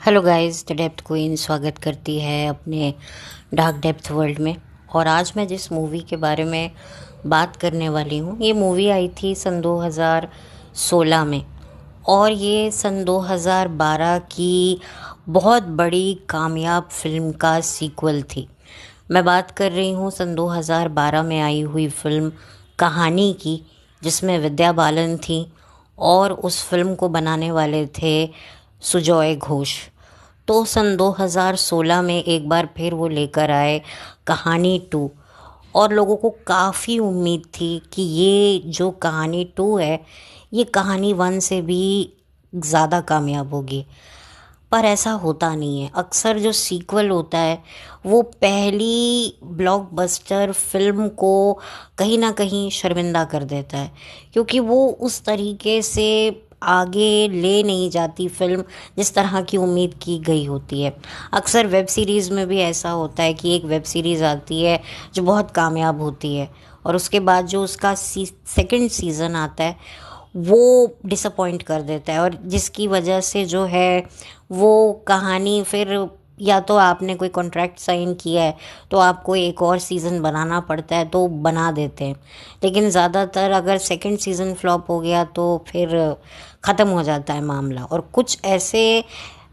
Hello guys, the depth queen स्वागत करती है अपने डार्क डेप्थ वर्ल्ड में। और आज मैं जिस मूवी के बारे में बात करने वाली हूँ, ये मूवी आई थी सन 2016 में और ये सन 2012 की बहुत बड़ी कामयाब फिल्म का सीक्वल थी। मैं बात कर रही हूँ सन 2012 में आई हुई फिल्म कहानी की, जिसमें विद्या बालन थी और उस फिल्म को बनाने वाले थे सुजॉय घोष। तो सन 2016 में एक बार फिर वो लेकर आए कहानी 2 और लोगों को काफ़ी उम्मीद थी कि ये जो कहानी 2 है ये कहानी 1 से भी ज़्यादा कामयाब होगी। पर ऐसा होता नहीं है। अक्सर जो सीक्वल होता है वो पहली ब्लॉकबस्टर फिल्म को कहीं ना कहीं शर्मिंदा कर देता है, क्योंकि वो उस तरीके से आगे ले नहीं जाती फिल्म जिस तरह की उम्मीद की गई होती है। अक्सर वेब सीरीज़ में भी ऐसा होता है कि एक वेब सीरीज़ आती है जो बहुत कामयाब होती है और उसके बाद जो उसका सेकंड सीज़न आता है वो डिसअपॉइंट कर देता है, और जिसकी वजह से जो है वो कहानी फिर या तो आपने कोई कॉन्ट्रैक्ट साइन किया है तो आपको एक और सीज़न बनाना पड़ता है तो बना देते हैं। लेकिन ज़्यादातर अगर सेकंड सीज़न फ्लॉप हो गया तो फिर ख़त्म हो जाता है मामला। और कुछ ऐसे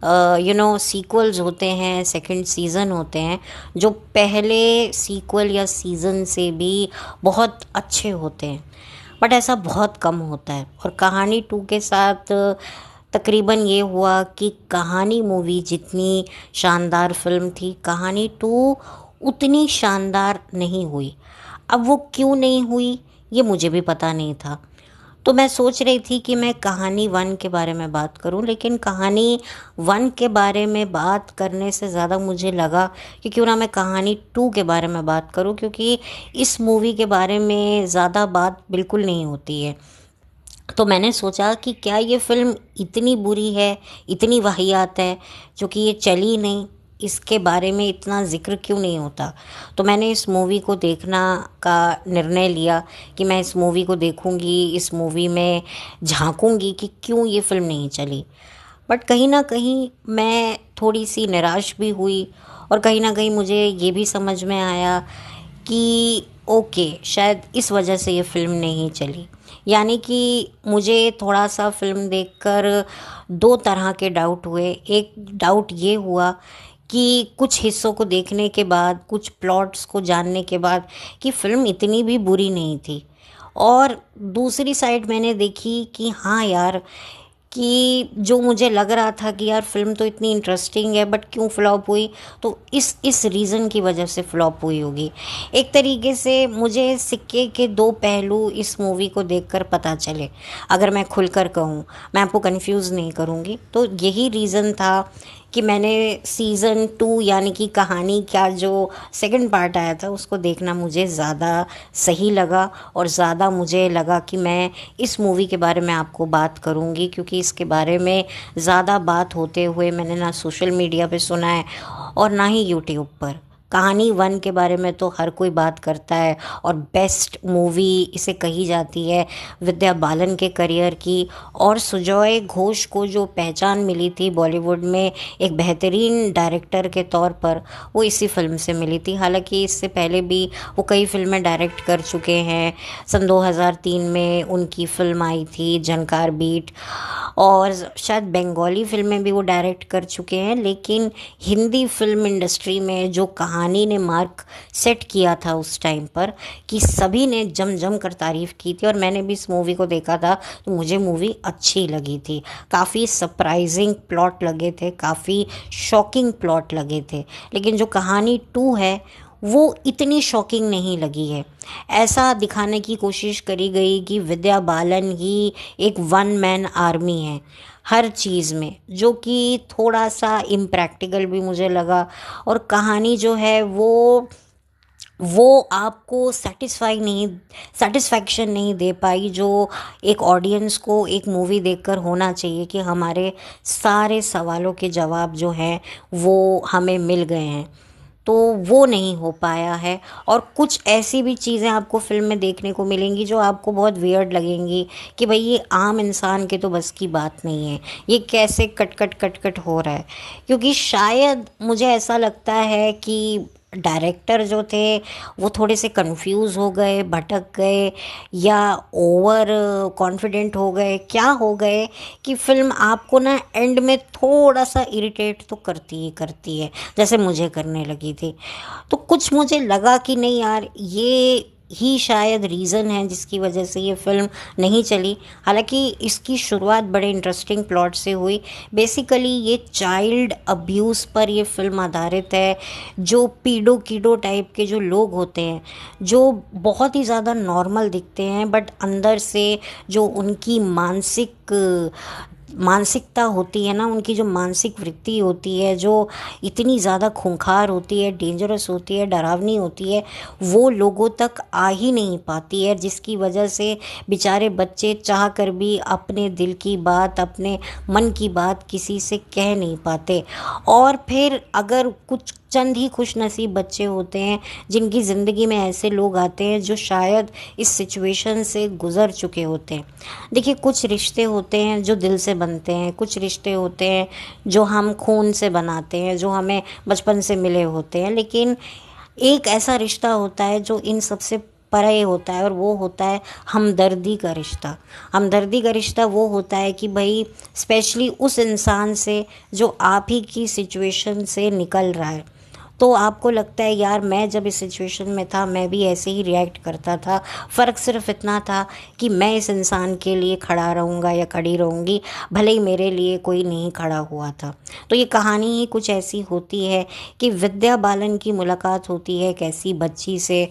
सीक्वल्स होते हैं, सेकंड सीज़न होते हैं जो पहले सीक्वल या सीज़न से भी बहुत अच्छे होते हैं, बट ऐसा बहुत कम होता है। और कहानी 2 के साथ तकरीबन ये हुआ कि कहानी मूवी जितनी शानदार फिल्म थी, कहानी 2 उतनी शानदार नहीं हुई। अब वो क्यों नहीं हुई ये मुझे भी पता नहीं था। तो मैं सोच रही थी कि मैं कहानी 1 के बारे में बात करूं, लेकिन कहानी 1 के बारे में बात करने से ज़्यादा मुझे लगा कि क्यों ना मैं कहानी 2 के बारे में बात करूं, क्योंकि इस मूवी के बारे में ज़्यादा बात बिल्कुल नहीं होती है। तो मैंने सोचा कि क्या ये फ़िल्म इतनी बुरी है, इतनी वाहियात है जो कि ये चली नहीं, इसके बारे में इतना ज़िक्र क्यों नहीं होता। तो मैंने इस मूवी को देखना का निर्णय लिया कि मैं इस मूवी को देखूंगी, इस मूवी में झांकूंगी कि क्यों ये फ़िल्म नहीं चली। बट कहीं ना कहीं मैं थोड़ी सी निराश भी हुई और कहीं ना कहीं मुझे ये भी समझ में आया कि ओके, शायद इस वजह से ये फ़िल्म नहीं चली। यानी कि मुझे थोड़ा सा फ़िल्म देखकर दो तरह के डाउट हुए। एक डाउट ये हुआ कि कुछ हिस्सों को देखने के बाद, कुछ प्लॉट्स को जानने के बाद, कि फ़िल्म इतनी भी बुरी नहीं थी। और दूसरी साइड मैंने देखी कि हाँ यार, कि जो मुझे लग रहा था कि यार फ़िल्म तो इतनी इंटरेस्टिंग है बट क्यों फ्लॉप हुई, तो इस रीज़न की वजह से फ्लॉप हुई होगी। एक तरीके से मुझे सिक्के के दो पहलू इस मूवी को देखकर पता चले। अगर मैं खुलकर कहूँ, मैं आपको कंफ्यूज नहीं करूँगी, तो यही रीज़न था कि मैंने सीज़न 2 यानी कि कहानी का जो सेकंड पार्ट आया था उसको देखना मुझे ज़्यादा सही लगा, और ज़्यादा मुझे लगा कि मैं इस मूवी के बारे में आपको बात करूँगी, क्योंकि इसके बारे में ज़्यादा बात होते हुए मैंने ना सोशल मीडिया पे सुना है और ना ही यूट्यूब पर। कहानी 1 के बारे में तो हर कोई बात करता है और बेस्ट मूवी इसे कही जाती है विद्या बालन के करियर की। और सुजॉय घोष को जो पहचान मिली थी बॉलीवुड में एक बेहतरीन डायरेक्टर के तौर पर, वो इसी फिल्म से मिली थी। हालांकि इससे पहले भी वो कई फिल्में डायरेक्ट कर चुके हैं। सन 2003 में उनकी फिल्म आई थी झनकार बीट, और शायद बंगाली फिल्में भी वो डायरेक्ट कर चुके हैं। लेकिन हिंदी फिल्म इंडस्ट्री में जो कहानी ने मार्क सेट किया था उस टाइम पर, कि सभी ने जम जम कर तारीफ़ की थी, और मैंने भी इस मूवी को देखा था तो मुझे मूवी अच्छी लगी थी। काफ़ी सरप्राइजिंग प्लॉट लगे थे, काफ़ी शॉकिंग प्लॉट लगे थे। लेकिन जो कहानी 2 है वो इतनी शॉकिंग नहीं लगी है। ऐसा दिखाने की कोशिश करी गई कि विद्या बालन ही एक वन मैन आर्मी है हर चीज़ में, जो कि थोड़ा सा इम्प्रैक्टिकल भी मुझे लगा। और कहानी जो है वो आपको सेटिस्फैक्शन नहीं दे पाई, जो एक ऑडियंस को एक मूवी देखकर होना चाहिए कि हमारे सारे सवालों के जवाब जो हैं वो हमें मिल गए हैं। तो वो नहीं हो पाया है। और कुछ ऐसी भी चीज़ें आपको फ़िल्म में देखने को मिलेंगी जो आपको बहुत वियर्ड लगेंगी कि भाई ये आम इंसान के तो बस की बात नहीं है, ये कैसे कट कट कट कट हो रहा है। क्योंकि शायद मुझे ऐसा लगता है कि डायरेक्टर जो थे वो थोड़े से कंफ्यूज हो गए, भटक गए, या ओवर कॉन्फिडेंट हो गए, क्या हो गए कि फिल्म आपको ना एंड में थोड़ा सा इरिटेट तो करती ही करती है, जैसे मुझे करने लगी थी। तो कुछ मुझे लगा कि नहीं यार, ये ही शायद रीज़न है जिसकी वजह से ये फ़िल्म नहीं चली। हालांकि इसकी शुरुआत बड़े इंटरेस्टिंग प्लॉट से हुई। बेसिकली ये चाइल्ड अब्यूज़ पर ये फ़िल्म आधारित है। जो पीडो कीडो टाइप के जो लोग होते हैं, जो बहुत ही ज़्यादा नॉर्मल दिखते हैं, बट अंदर से जो उनकी मानसिकता होती है ना, उनकी जो मानसिक वृत्ति होती है, जो इतनी ज़्यादा खूंखार होती है, डेंजरस होती है, डरावनी होती है, वो लोगों तक आ ही नहीं पाती है, जिसकी वजह से बेचारे बच्चे चाह कर भी अपने दिल की बात, अपने मन की बात किसी से कह नहीं पाते। और फिर अगर कुछ चंद ही खुश नसीब बच्चे होते हैं जिनकी ज़िंदगी में ऐसे लोग आते हैं जो शायद इस सिचुएशन से गुज़र चुके होते हैं। देखिए, कुछ रिश्ते होते हैं जो दिल से बनते हैं, कुछ रिश्ते होते हैं जो हम खून से बनाते हैं, जो हमें बचपन से मिले होते हैं, लेकिन एक ऐसा रिश्ता होता है जो इन सबसे परे होता है, और वो होता है हमदर्दी का रिश्ता। हमदर्दी का रिश्ता वो होता है कि भाई स्पेशली उस इंसान से जो आप ही की सिचुएशन से निकल रहा है, तो आपको लगता है यार मैं जब इस सिचुएशन में था मैं भी ऐसे ही रिएक्ट करता था, फ़र्क सिर्फ इतना था कि मैं इस इंसान के लिए खड़ा रहूँगा या खड़ी रहूँगी, भले ही मेरे लिए कोई नहीं खड़ा हुआ था। तो ये कहानी ही कुछ ऐसी होती है कि विद्या बालन की मुलाकात होती है एक ऐसी बच्ची से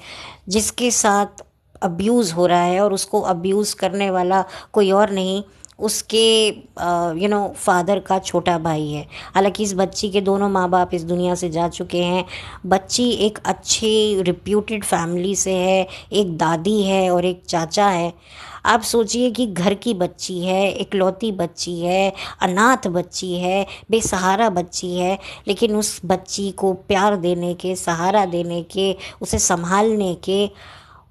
जिसके साथ अब्यूज़ हो रहा है, और उसको अब्यूज़ करने वाला कोई और नहीं, उसके फादर का छोटा भाई है। हालांकि इस बच्ची के दोनों माँ बाप इस दुनिया से जा चुके हैं। बच्ची एक अच्छी रिप्यूटेड फैमिली से है, एक दादी है और एक चाचा है। आप सोचिए कि घर की बच्ची है, इकलौती बच्ची है, अनाथ बच्ची है, बेसहारा बच्ची है, लेकिन उस बच्ची को प्यार देने के, सहारा देने के, उसे संभालने के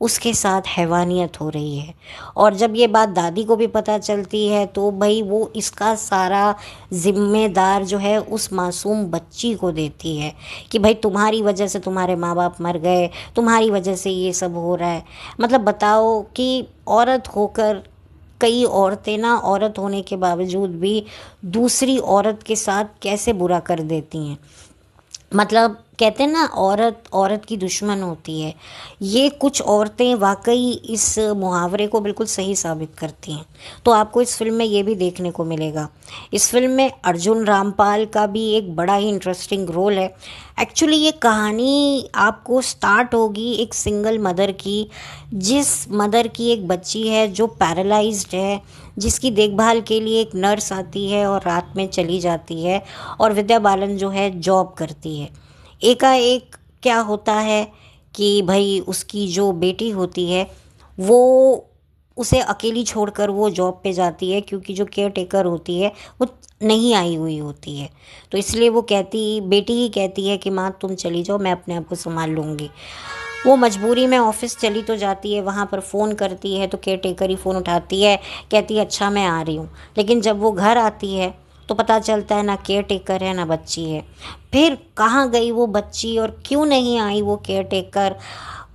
उसके साथ हैवानियत हो रही है। और जब ये बात दादी को भी पता चलती है तो भाई वो इसका सारा जिम्मेदार जो है उस मासूम बच्ची को देती है कि भाई तुम्हारी वजह से तुम्हारे माँ बाप मर गए, तुम्हारी वजह से ये सब हो रहा है। मतलब बताओ कि औरत होकर कई औरतें ना औरत होने के बावजूद भी दूसरी औरत के साथ कैसे बुरा कर देती हैं। मतलब कहते हैं ना, औरत औरत की दुश्मन होती है। ये कुछ औरतें वाकई इस मुहावरे को बिल्कुल सही साबित करती हैं। तो आपको इस फिल्म में ये भी देखने को मिलेगा। इस फिल्म में अर्जुन रामपाल का भी एक बड़ा ही इंटरेस्टिंग रोल है। एक्चुअली ये कहानी आपको स्टार्ट होगी एक सिंगल मदर की, जिस मदर की एक बच्ची है जो पैरालाइज्ड है, जिसकी देखभाल के लिए एक नर्स आती है और रात में चली जाती है, और विद्या बालन जो है जॉब करती है। एकाएक क्या होता है कि भाई उसकी जो बेटी होती है वो उसे अकेली छोड़कर वो जॉब पे जाती है, क्योंकि जो केयर टेकर होती है वो नहीं आई हुई होती है। तो इसलिए वो बेटी ही कहती है कि माँ तुम चली जाओ, मैं अपने आप को संभाल लूँगी। वो मजबूरी में ऑफिस चली तो जाती है, वहाँ पर फ़ोन करती है तो केयर टेकर ही फ़ोन उठाती है, कहती है अच्छा मैं आ रही हूँ। लेकिन जब वो घर आती है तो पता चलता है ना केयर टेकर है ना बच्ची है। फिर कहाँ गई वो बच्ची और क्यों नहीं आई वो केयर टेकर,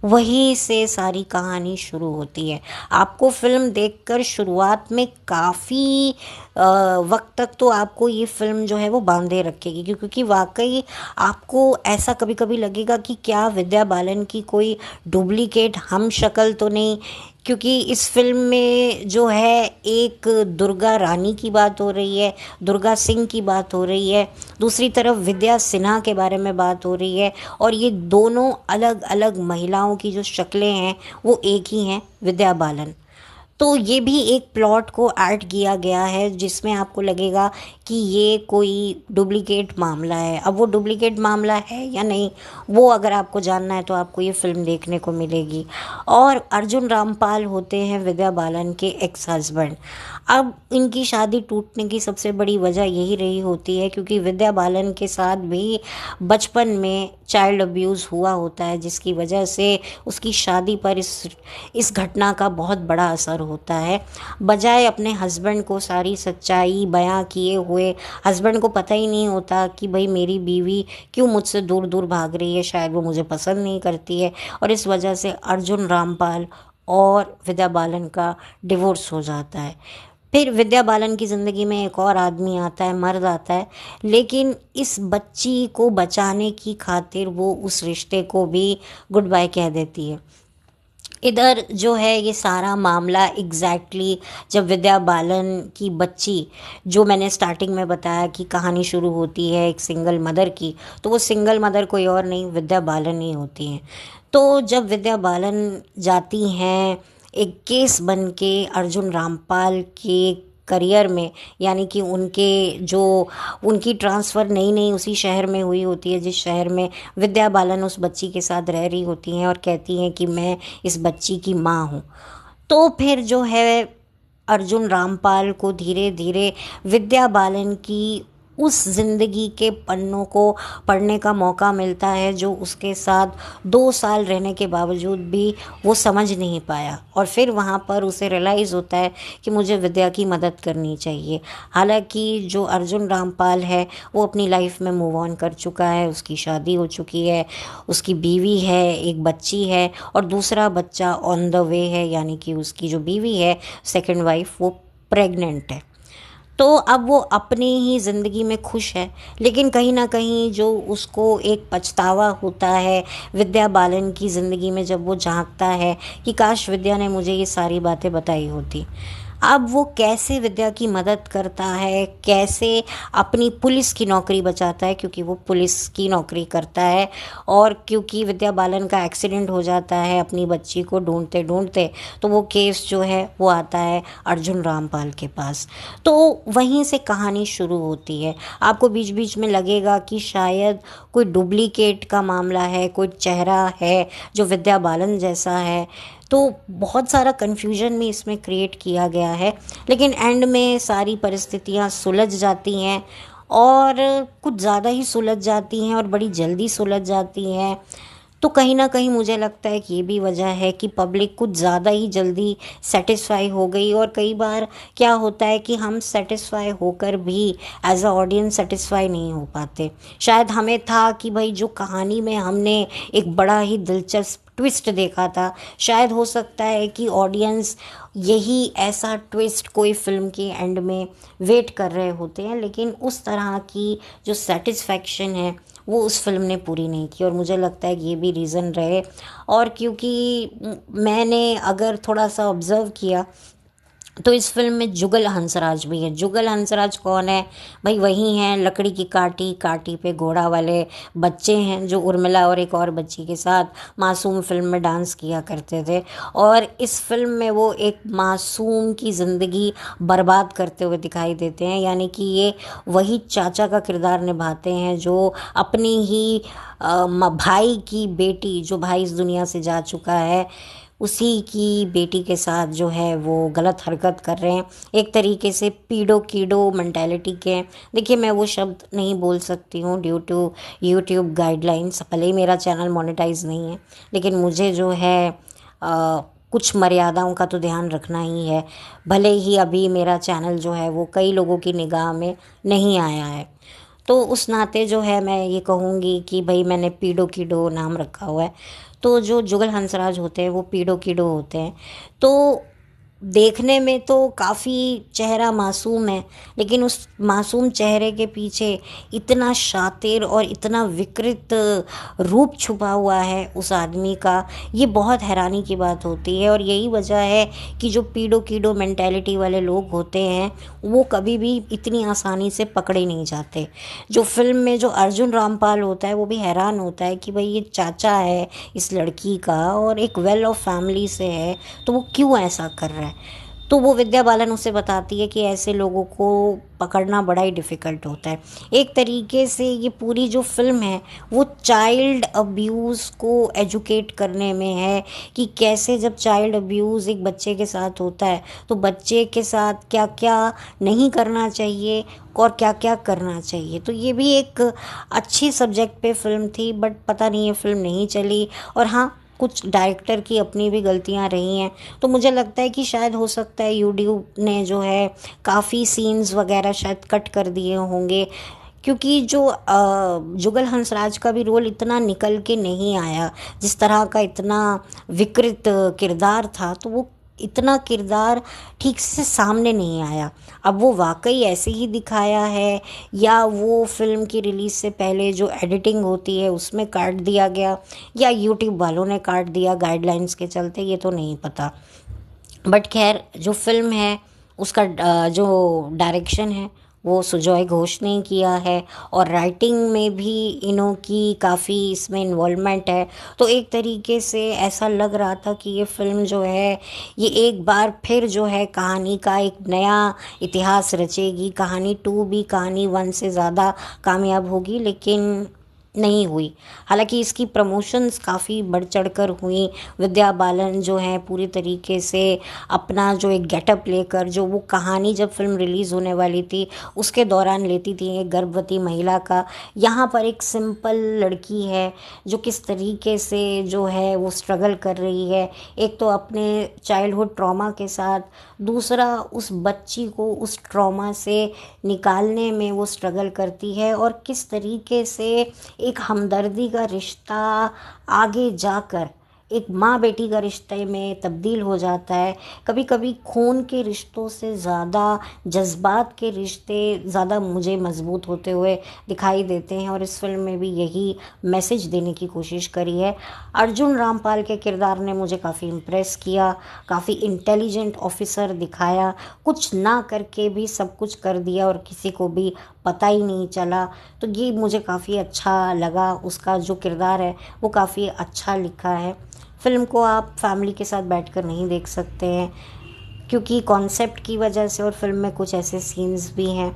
वहीं से सारी कहानी शुरू होती है। आपको फिल्म देखकर शुरुआत में काफ़ी वक्त तक तो आपको ये फिल्म जो है वो बांधे रखेगी, क्योंकि वाकई आपको ऐसा कभी कभी लगेगा कि क्या विद्या बालन की कोई डुप्लीकेट हम शक्ल तो नहीं। क्योंकि इस फिल्म में जो है एक दुर्गा रानी की बात हो रही है, दुर्गा सिंह की बात हो रही है, दूसरी तरफ विद्या सिन्हा के बारे में बात हो रही है, और ये दोनों अलग अलग महिलाओं की जो शक्लें हैं वो एक ही हैं, विद्या बालन। तो ये भी एक प्लॉट को ऐड किया गया है जिसमें आपको लगेगा कि ये कोई डुप्लीकेट मामला है। अब वो डुप्लीकेट मामला है या नहीं, वो अगर आपको जानना है तो आपको ये फिल्म देखने को मिलेगी। और अर्जुन रामपाल होते हैं विद्या बालन के एक्स हस्बैंड। अब इनकी शादी टूटने की सबसे बड़ी वजह यही रही होती है क्योंकि विद्या बालन के साथ भी बचपन में चाइल्ड अब्यूज़ हुआ होता है, जिसकी वजह से उसकी शादी पर इस घटना का बहुत बड़ा असर होता है। बजाय अपने हस्बैंड को सारी सच्चाई बयां किए हुए, हस्बैंड को पता ही नहीं होता कि भाई मेरी बीवी क्यों मुझसे दूर दूर भाग रही है, शायद वो मुझे पसंद नहीं करती है, और इस वजह से अर्जुन रामपाल और विद्या बालन का डिवोर्स हो जाता है। फिर विद्या बालन की ज़िंदगी में एक और आदमी आता है, मर्द आता है, लेकिन इस बच्ची को बचाने की खातिर वो उस रिश्ते को भी गुड बाय कह देती है। इधर जो है ये सारा मामला जब विद्या बालन की बच्ची, जो मैंने स्टार्टिंग में बताया कि कहानी शुरू होती है एक सिंगल मदर की, तो वो सिंगल मदर कोई और नहीं, विद्या बालन ही होती हैं। तो जब विद्या बालन जाती हैं एक केस बन के अर्जुन रामपाल के करियर में, यानी कि उनकी ट्रांसफ़र नई नई उसी शहर में हुई होती है जिस शहर में विद्या बालन उस बच्ची के साथ रह रही होती हैं, और कहती हैं कि मैं इस बच्ची की माँ हूँ। तो फिर जो है अर्जुन रामपाल को धीरे धीरे विद्या बालन की उस ज़िंदगी के पन्नों को पढ़ने का मौका मिलता है, जो उसके साथ 2 साल रहने के बावजूद भी वो समझ नहीं पाया, और फिर वहाँ पर उसे रियलाइज़ होता है कि मुझे विद्या की मदद करनी चाहिए। हालांकि जो अर्जुन रामपाल है वो अपनी लाइफ में मूव ऑन कर चुका है, उसकी शादी हो चुकी है, उसकी बीवी है, एक बच्ची है, और दूसरा बच्चा ऑन द वे है, यानी कि उसकी जो बीवी है सेकंड वाइफ वो प्रेग्नेंट है। तो अब वो अपनी ही ज़िंदगी में खुश है, लेकिन कहीं ना कहीं जो उसको एक पछतावा होता है विद्या बालन की ज़िंदगी में, जब वो झांकता है कि काश विद्या ने मुझे ये सारी बातें बताई होती। अब वो कैसे विद्या की मदद करता है, कैसे अपनी पुलिस की नौकरी बचाता है, क्योंकि वो पुलिस की नौकरी करता है, और क्योंकि विद्या बालन का एक्सीडेंट हो जाता है अपनी बच्ची को ढूंढते ढूंढते, तो वो केस जो है वो आता है अर्जुन रामपाल के पास। तो वहीं से कहानी शुरू होती है। आपको बीच बीच में लगेगा कि शायद कोई डुप्लीकेट का मामला है, कोई चेहरा है जो विद्या बालन जैसा है, तो बहुत सारा कन्फ्यूजन भी इसमें क्रिएट किया गया है, लेकिन एंड में सारी परिस्थितियाँ सुलझ जाती हैं, और कुछ ज़्यादा ही सुलझ जाती हैं और बड़ी जल्दी सुलझ जाती हैं। तो कहीं ना कहीं मुझे लगता है कि ये भी वजह है कि पब्लिक कुछ ज़्यादा ही जल्दी सेटिस्फाई हो गई, और कई बार क्या होता है कि हम सेटिस्फाई होकर भी एज अ ऑडियंस सेटिस्फाई नहीं हो पाते। शायद हमें था कि भाई जो कहानी में हमने एक बड़ा ही दिलचस्प ट्विस्ट देखा था, शायद हो सकता है कि ऑडियंस यही ऐसा ट्विस्ट कोई फिल्म के एंड में वेट कर रहे होते हैं, लेकिन उस तरह की जो सेटिस्फैक्शन है वो उस फिल्म ने पूरी नहीं की, और मुझे लगता है कि ये भी रीज़न रहे। और क्योंकि मैंने अगर थोड़ा सा ऑब्ज़र्व किया तो इस फिल्म में जुगल हंसराज भी है। जुगल हंसराज कौन है भाई? वही हैं लकड़ी की काटी काटी पे घोड़ा वाले बच्चे हैं, जो उर्मिला और एक और बच्ची के साथ मासूम फिल्म में डांस किया करते थे, और इस फिल्म में वो एक मासूम की ज़िंदगी बर्बाद करते हुए दिखाई देते हैं। यानी कि ये वही चाचा का किरदार निभाते हैं जो अपनी ही भाई की बेटी, जो भाई इस दुनिया से जा चुका है, उसी की बेटी के साथ जो है वो गलत हरकत कर रहे हैं। एक तरीके से पीडो कीडो मेंटालिटी के। देखिए, मैं वो शब्द नहीं बोल सकती हूँ ड्यू टू यूट्यूब गाइडलाइंस, भले ही मेरा चैनल मोनेटाइज नहीं है, लेकिन मुझे जो है कुछ मर्यादाओं का तो ध्यान रखना ही है। भले ही अभी मेरा चैनल जो है वो कई लोगों की निगाह में नहीं आया है, तो उस नाते जो है मैं ये कहूँगी कि भाई मैंने पीडो कीडो नाम रखा हुआ है। तो जो जुगल हंसराज होते हैं वो पीडो कीडो होते हैं। तो देखने में तो काफ़ी चेहरा मासूम है, लेकिन उस मासूम चेहरे के पीछे इतना शातिर और इतना विकृत रूप छुपा हुआ है उस आदमी का, ये बहुत हैरानी की बात होती है। और यही वजह है कि जो पीडो कीडो मेंटालिटी वाले लोग होते हैं वो कभी भी इतनी आसानी से पकड़े नहीं जाते। जो फिल्म में जो अर्जुन रामपाल होता है वो भी हैरान होता है कि भाई ये चाचा है इस लड़की का और एक वेल ऑफ फैमिली से है, तो वो क्यों ऐसा कर रहा है। तो वो विद्या बालन उसे बताती है कि ऐसे लोगों को पकड़ना बड़ा ही डिफ़िकल्ट होता है। एक तरीके से ये पूरी जो फ़िल्म है वो चाइल्ड अब्यूज़ को एजुकेट करने में है कि कैसे जब चाइल्ड अब्यूज़ एक बच्चे के साथ होता है तो बच्चे के साथ क्या क्या नहीं करना चाहिए और क्या क्या करना चाहिए। तो ये भी एक अच्छी सब्जेक्ट पे फ़िल्म थी, बट पता नहीं ये फ़िल्म नहीं चली। और हाँ, कुछ डायरेक्टर की अपनी भी गलतियाँ रही हैं। तो मुझे लगता है कि शायद हो सकता है यूट्यूब ने जो है काफ़ी सीन्स वगैरह शायद कट कर दिए होंगे, क्योंकि जो जुगल हंसराज का भी रोल इतना निकल के नहीं आया, जिस तरह का इतना विकृत किरदार था, तो वो इतना किरदार ठीक से सामने नहीं आया। अब वो वाकई ऐसे ही दिखाया है या वो फिल्म की रिलीज़ से पहले जो एडिटिंग होती है उसमें काट दिया गया, या यूट्यूब वालों ने काट दिया गाइडलाइंस के चलते, ये तो नहीं पता। बट खैर, जो फिल्म है उसका जो डायरेक्शन है वो सुजॉय घोष ने किया है, और राइटिंग में भी इन्हों की काफ़ी इसमें इन्वॉल्वमेंट है। तो एक तरीके से ऐसा लग रहा था कि ये फ़िल्म जो है ये एक बार फिर जो है कहानी का एक नया इतिहास रचेगी। कहानी 2 भी कहानी 1 से ज़्यादा कामयाब होगी, लेकिन नहीं हुई। हालांकि इसकी प्रमोशंस काफ़ी बढ़ चढ़कर हुई। विद्या बालन जो है पूरी तरीके से अपना जो एक गेटअप लेकर, जो वो कहानी जब फिल्म रिलीज़ होने वाली थी उसके दौरान लेती थी, एक गर्भवती महिला का, यहाँ पर एक सिंपल लड़की है जो किस तरीके से जो है वो स्ट्रगल कर रही है। एक तो अपने चाइल्डहुड ट्रॉमा के साथ, दूसरा उस बच्ची को उस ट्रॉमा से निकालने में वो स्ट्रगल करती है, और किस तरीके से एक हमदर्दी का रिश्ता आगे जाकर एक माँ बेटी का रिश्ते में तब्दील हो जाता है। कभी कभी खून के रिश्तों से ज़्यादा जज्बात के रिश्ते ज़्यादा मुझे मजबूत होते हुए दिखाई देते हैं, और इस फिल्म में भी यही मैसेज देने की कोशिश करी है। अर्जुन रामपाल के किरदार ने मुझे काफ़ी इम्प्रेस किया, काफ़ी इंटेलिजेंट ऑफिसर दिखाया, कुछ ना करके भी सब कुछ कर दिया और किसी को भी पता ही नहीं चला। तो ये मुझे काफ़ी अच्छा लगा, उसका जो किरदार है वो काफ़ी अच्छा लिखा है। फ़िल्म को आप फैमिली के साथ बैठकर नहीं देख सकते हैं, क्योंकि कॉन्सेप्ट की वजह से, और फिल्म में कुछ ऐसे सीन्स भी हैं,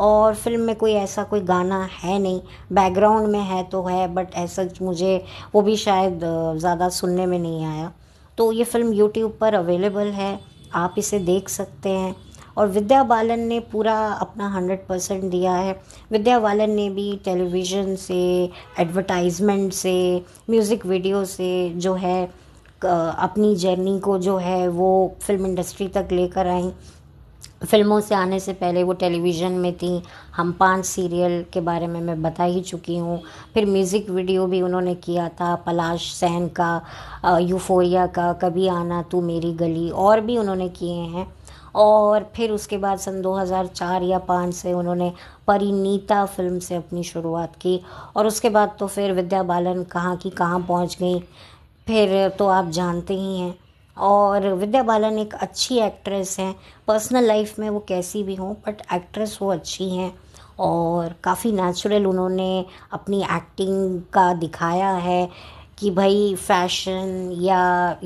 और फिल्म में कोई ऐसा कोई गाना है नहीं। बैकग्राउंड में है तो है, बट ऐसा मुझे वो भी शायद ज़्यादा सुनने में नहीं आया। तो ये फ़िल्म यूट्यूब पर अवेलेबल है, आप इसे देख सकते हैं। और विद्या बालन ने पूरा अपना 100% दिया है। विद्या बालन ने भी टेलीविज़न से, एडवर्टाइजमेंट से, म्यूज़िक वीडियो से जो है अपनी जर्नी को जो है वो फिल्म इंडस्ट्री तक लेकर आई। फिल्मों से आने से पहले वो टेलीविज़न में थी। हम 5 सीरियल के बारे में मैं बता ही चुकी हूँ। फिर म्यूज़िक वीडियो भी उन्होंने किया था पलाश सैन का, यूफोरिया का, कभी आना तू मेरी गली, और भी उन्होंने किए हैं। और फिर उसके बाद सन 2004 या 5 से उन्होंने परिणीता फिल्म से अपनी शुरुआत की, और उसके बाद तो फिर विद्या बालन कहाँ की कहाँ पहुँच गई, फिर तो आप जानते ही हैं। और विद्या बालन एक अच्छी एक्ट्रेस हैं, पर्सनल लाइफ में वो कैसी भी हों, बट एक्ट्रेस वो अच्छी हैं, और काफ़ी नेचुरल उन्होंने अपनी एक्टिंग का दिखाया है कि भाई फैशन या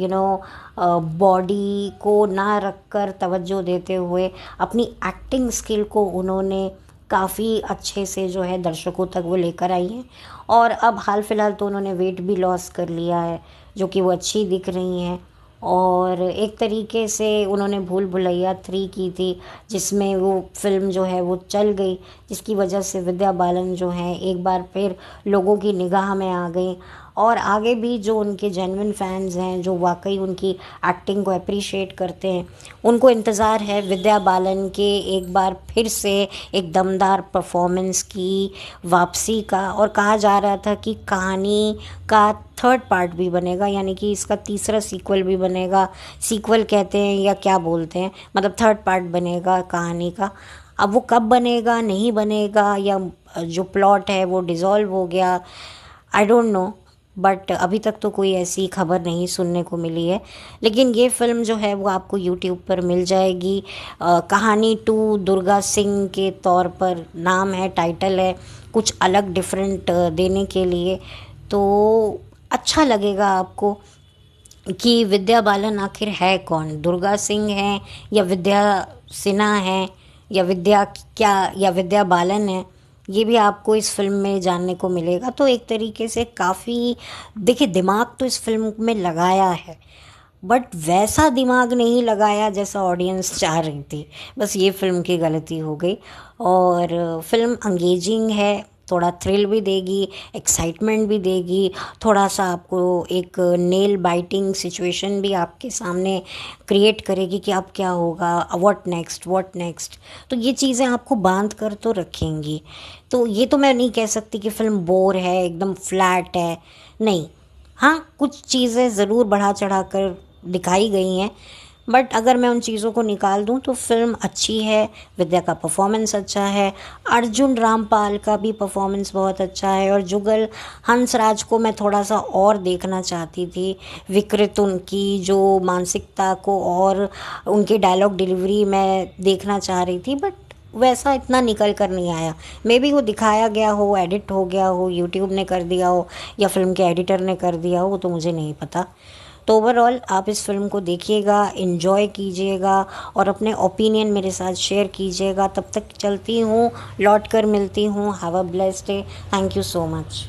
बॉडी को ना रखकर तवज्जो देते हुए अपनी एक्टिंग स्किल को उन्होंने काफ़ी अच्छे से जो है दर्शकों तक वो लेकर आई हैं। और अब हाल फिलहाल तो उन्होंने वेट भी लॉस कर लिया है, जो कि वो अच्छी दिख रही हैं। और एक तरीके से उन्होंने भूल भुलैया 3 की थी, जिसमें वो फिल्म जो है वो चल गई, जिसकी वजह से विद्या बालन जो हैं एक बार फिर लोगों की निगाह में आ गई। और आगे भी जो उनके जेन्युइन फैंस हैं, जो वाकई उनकी एक्टिंग को अप्रिशिएट करते हैं, उनको इंतज़ार है विद्या बालन के एक बार फिर से एक दमदार परफॉर्मेंस की वापसी का। और कहा जा रहा था कि कहानी का 3rd पार्ट भी बनेगा, यानी कि इसका तीसरा सीक्वल भी बनेगा। सीक्वल कहते हैं या क्या बोलते हैं, मतलब 3rd पार्ट बनेगा कहानी का। अब वो कब बनेगा, नहीं बनेगा, या जो प्लॉट है वो डिज़ोल्व हो गया, आई डोंट नो। बट अभी तक तो कोई ऐसी खबर नहीं सुनने को मिली है। लेकिन ये फ़िल्म जो है वो आपको यूट्यूब पर मिल जाएगी। कहानी 2 दुर्गा सिंह के तौर पर नाम है, टाइटल है, कुछ अलग डिफरेंट देने के लिए। तो अच्छा लगेगा आपको। कि विद्या बालन आखिर है कौन, दुर्गा सिंह है या विद्या सिन्हा है या विद्या क्या या विद्या बालन है, ये भी आपको इस फिल्म में जानने को मिलेगा। तो एक तरीके से काफ़ी, देखिए दिमाग तो इस फिल्म में लगाया है, बट वैसा दिमाग नहीं लगाया जैसा ऑडियंस चाह रही थी। बस ये फिल्म की गलती हो गई। और फिल्म अंगेजिंग है, थोड़ा थ्रिल भी देगी, एक्साइटमेंट भी देगी, थोड़ा सा आपको एक नेल बाइटिंग सिचुएशन भी आपके सामने क्रिएट करेगी कि अब क्या होगा, व्हाट नेक्स्ट व्हाट नेक्स्ट। तो ये चीज़ें आपको बांध कर तो रखेंगी। तो ये तो मैं नहीं कह सकती कि फ़िल्म बोर है, एकदम फ्लैट है, नहीं। हाँ, कुछ चीज़ें ज़रूर बढ़ा चढ़ा कर दिखाई गई हैं, बट अगर मैं उन चीज़ों को निकाल दूं तो फिल्म अच्छी है। विद्या का परफॉर्मेंस अच्छा है, अर्जुन रामपाल का भी परफॉर्मेंस बहुत अच्छा है, और जुगल हंसराज को मैं थोड़ा सा और देखना चाहती थी। विकृत उनकी जो मानसिकता को और उनकी डायलॉग डिलीवरी मैं देखना चाह रही थी, बट वैसा इतना निकल कर नहीं आया। मे बी वो दिखाया गया हो, एडिट हो गया हो, यूट्यूब ने कर दिया हो या फिल्म के एडिटर ने कर दिया हो, वो तो मुझे नहीं पता। तो ओवरऑल आप इस फिल्म को देखिएगा, इन्जॉय कीजिएगा और अपने ओपिनियन मेरे साथ शेयर कीजिएगा। तब तक चलती हूँ, लौट कर मिलती हूँ। Have a blessed day. Thank you so much.